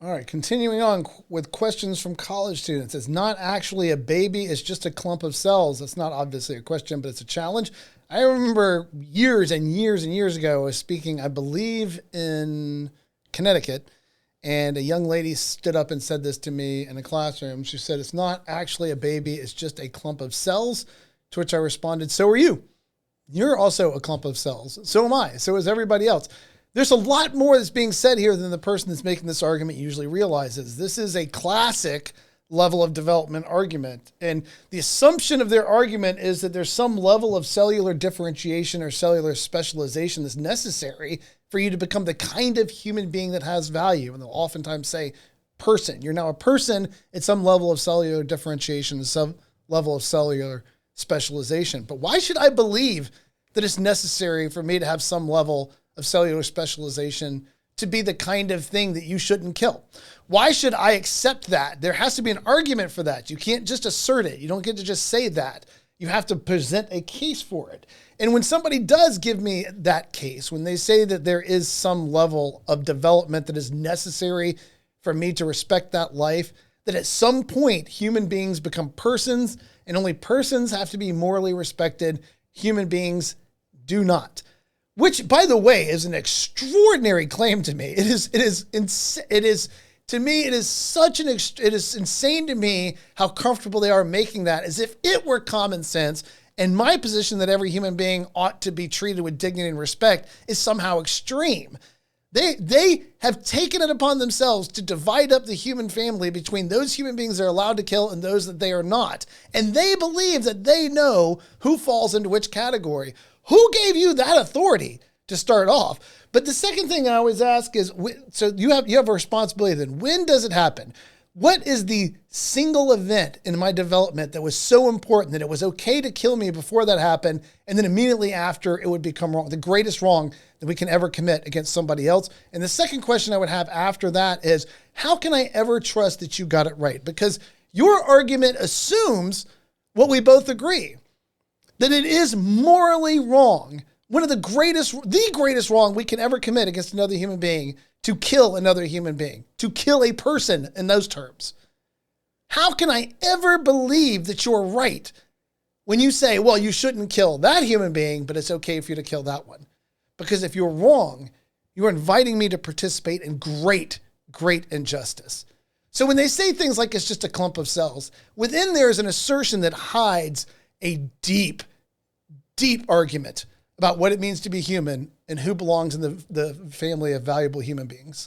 All right, continuing on with questions from college students. It's not actually a baby, it's just a clump of cells. That's not obviously a question, but it's a challenge. I remember years and years and years ago, I was speaking, I believe, in Connecticut, and a young lady stood up and said this to me in a classroom. She said, "It's not actually a baby, it's just a clump of cells." To which I responded, "So are you. You're also a clump of cells. So am I. So is everybody else." There's a lot more that's being said here than the person that's making this argument usually realizes. This is a classic level of development argument. And the assumption of their argument is that there's some level of cellular differentiation or cellular specialization that's necessary for you to become the kind of human being that has value. And they'll oftentimes say, person. You're now a person at some level of cellular differentiation, some level of cellular specialization. But why should I believe that it's necessary for me to have some level of cellular specialization to be the kind of thing that you shouldn't kill? Why should I accept that? There has to be an argument for that. You can't just assert it. You don't get to just say that. You have to present a case for it. And when somebody does give me that case, when they say that there is some level of development that is necessary for me to respect that life, that at some point human beings become persons and only persons have to be morally respected, human beings do not. Which, by the way, is an extraordinary claim to me. It is to me, it is insane to me how comfortable they are making that as if it were common sense. And my position that every human being ought to be treated with dignity and respect is somehow extreme. They have taken it upon themselves to divide up the human family between those human beings they're allowed to kill and those that they are not. And they believe that they know who falls into which category. Who gave you that authority to start off? But the second thing I always ask is, so you have a responsibility then. When does it happen? What is the single event in my development that was so important that it was okay to kill me before that happened, and then immediately after it would become wrong, the greatest wrong that we can ever commit against somebody else? And the second question I would have after that is, how can I ever trust that you got it right? Because your argument assumes what we both agree, that it is morally wrong, the greatest wrong we can ever commit against another human being, to kill another human being, to kill a person in those terms. How can I ever believe that you're right when you say, well, you shouldn't kill that human being, but it's okay for you to kill that one? Because if you're wrong, you're inviting me to participate in great, great injustice. So when they say things like it's just a clump of cells, within there is an assertion that hides a deep, deep argument about what it means to be human and who belongs in the family of valuable human beings.